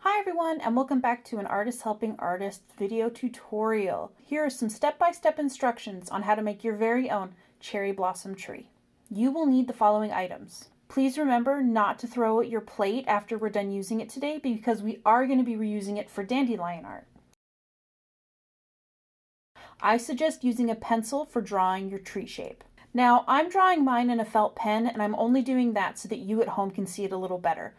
Hi everyone, and welcome back to an Artist Helping Artist video tutorial. Here are some step-by-step instructions on how to make your very own cherry blossom tree. You will need the following items. Please remember not to throw out your plate after we're done using it today because we are going to be reusing it for dandelion art. I suggest using a pencil for drawing your tree shape. Now, I'm drawing mine in a felt pen, and I'm only doing that so that you at home can see it a little better.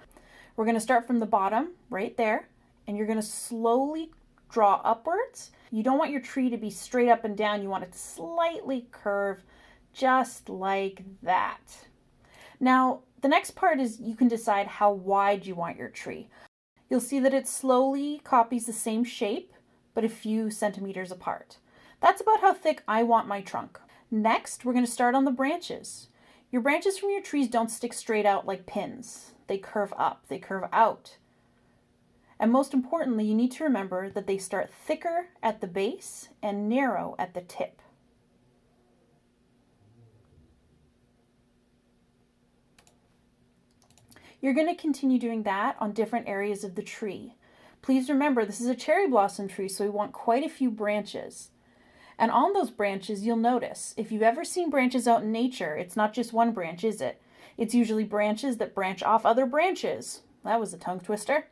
We're going to start from the bottom, right there, and you're going to slowly draw upwards. You don't want your tree to be straight up and down. You want it to slightly curve, just like that. Now, the next part is you can decide how wide you want your tree. You'll see that it slowly copies the same shape, but a few centimeters apart. That's about how thick I want my trunk. Next, we're going to start on the branches. Your branches from your trees don't stick straight out like pins. They curve up, they curve out. And most importantly, you need to remember that they start thicker at the base and narrow at the tip. You're going to continue doing that on different areas of the tree. Please remember, this is a cherry blossom tree, so we want quite a few branches. And on those branches, you'll notice, if you've ever seen branches out in nature, it's not just one branch, is it? It's usually branches that branch off other branches. That was a tongue twister.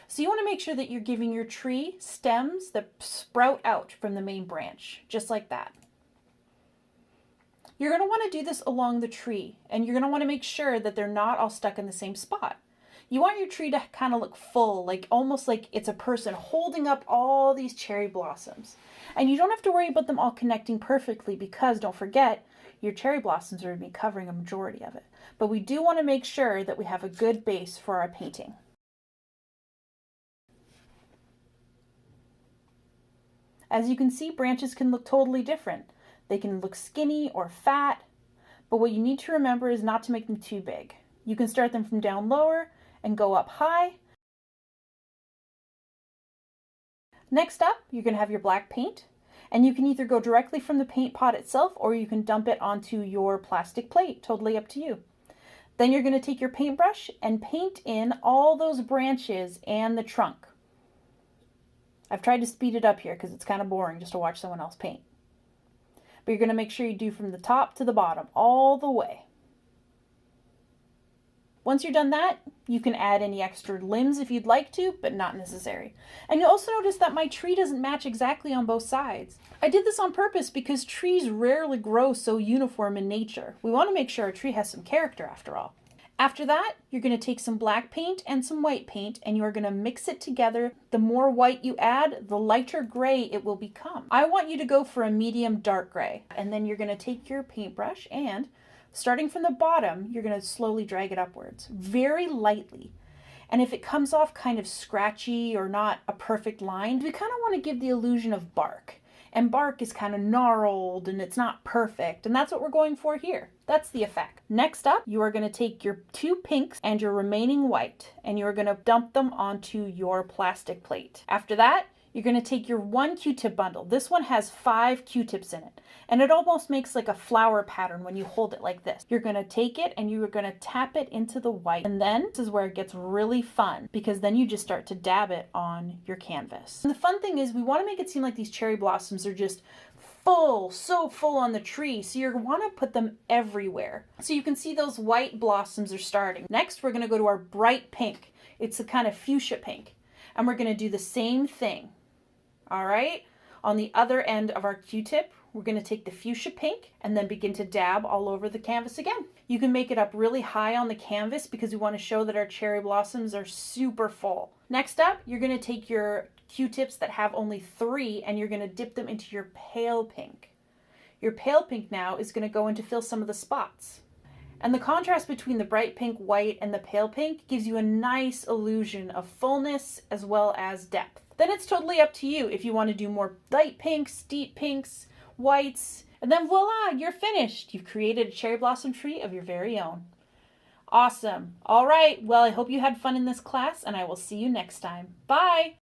So you want to make sure that you're giving your tree stems that sprout out from the main branch, just like that. You're going to want to do this along the tree, and you're going to want to make sure that they're not all stuck in the same spot. You want your tree to kind of look full, like almost like it's a person holding up all these cherry blossoms. And you don't have to worry about them all connecting perfectly because, don't forget, your cherry blossoms are going to be covering a majority of it. But we do want to make sure that we have a good base for our painting. As you can see, branches can look totally different. They can look skinny or fat, but what you need to remember is not to make them too big. You can start them from down lower and go up high. Next up, you're going to have your black paint, and you can either go directly from the paint pot itself or you can dump it onto your plastic plate, totally up to you. Then you're going to take your paintbrush and paint in all those branches and the trunk. I've tried to speed it up here because it's kind of boring just to watch someone else paint. But you're going to make sure you do from the top to the bottom, all the way. Once you're done that, you can add any extra limbs if you'd like to, but not necessary. And you'll also notice that my tree doesn't match exactly on both sides. I did this on purpose because trees rarely grow so uniform in nature. We want to make sure our tree has some character after all. After that, you're going to take some black paint and some white paint and you're going to mix it together. The more white you add, the lighter gray it will become. I want you to go for a medium dark gray. And then you're going to take your paintbrush and starting from the bottom, you're going to slowly drag it upwards, very lightly. And if it comes off kind of scratchy or not a perfect line, we kind of want to give the illusion of bark. And bark is kind of gnarled and it's not perfect. And that's what we're going for here. That's the effect. Next up, you are going to take your two pinks and your remaining white, and you're going to dump them onto your plastic plate. After that, you're going to take your one Q-tip bundle. This one has 5 Q-tips in it, and it almost makes like a flower pattern when you hold it like this. You're going to take it and you're going to tap it into the white. And then this is where it gets really fun because then you just start to dab it on your canvas. And the fun thing is we want to make it seem like these cherry blossoms are just full, so full on the tree. So you want to put them everywhere. So you can see those white blossoms are starting. Next, we're going to go to our bright pink. It's a kind of fuchsia pink. And we're going to do the same thing. All right, on the other end of our Q-tip, we're going to take the fuchsia pink and then begin to dab all over the canvas again. You can make it up really high on the canvas because we want to show that our cherry blossoms are super full. Next up, you're going to take your Q-tips that have only 3 and you're going to dip them into your pale pink. Your pale pink now is going to go in to fill some of the spots. And the contrast between the bright pink, white, and the pale pink gives you a nice illusion of fullness as well as depth. Then it's totally up to you if you want to do more light pinks, deep pinks, whites, and then voila, you're finished. You've created a cherry blossom tree of your very own. Awesome. All right, well, I hope you had fun in this class, and I will see you next time. Bye!